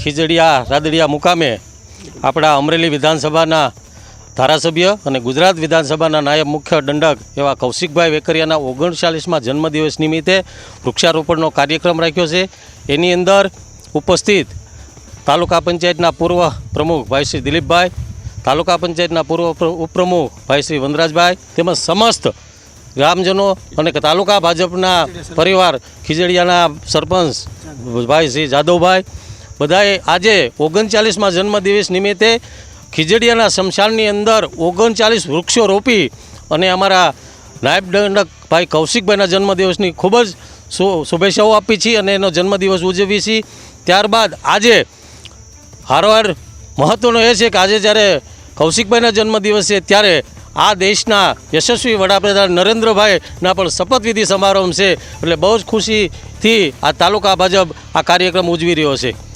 ખીજડીયા રાદડિયા મુકામે આપણા અમરેલી વિધાનસભાના ધારાસભ્ય અને ગુજરાત વિધાનસભાના નાયબ મુખ્ય દંડક એવા કૌશિકભાઈ વેકરિયાના 39મા જન્મદિવસ નિમિત્તે વૃક્ષારોપણનો કાર્યક્રમ રાખ્યો છે। એની અંદર ઉપસ્થિત તાલુકા પંચાયતના પૂર્વ પ્રમુખ ભાઈ શ્રી દિલીપભાઈ, તાલુકા પંચાયતના પૂર્વ ઉપપ્રમુખ ભાઈ શ્રી વનરાજભાઈ તેમજ સમસ્ત ગ્રામજનો અને તાલુકા ભાજપના પરિવાર ખીજડીયાના સરપંચ ભાઈ શ્રી જાદવભાઈ બધાએ આજે 39મા જન્મદિવસ નિમિત્તે ખીજડીયાના શમશાનની અંદર 39 વૃક્ષો રોપી અને અમારા નાયબ દંડક ભાઈ કૌશિકભાઈના જન્મદિવસની ખૂબ જ શુભેચ્છાઓ આપી છે અને એનો જન્મદિવસ ઉજવી છે। ત્યારબાદ આજે હારવાર મહત્ત્વનો એ છે કે આજે જ્યારે કૌશિકભાઈના જન્મદિવસ છે ત્યારે આ દેશના યશસ્વી વડાપ્રધાન નરેન્દ્રભાઈના પણ શપથવિધિ સમારંભ છે, એટલે બહુ જ ખુશીથી આ તાલુકા ભાજપ આ કાર્યક્રમ ઉજવી રહ્યો છે।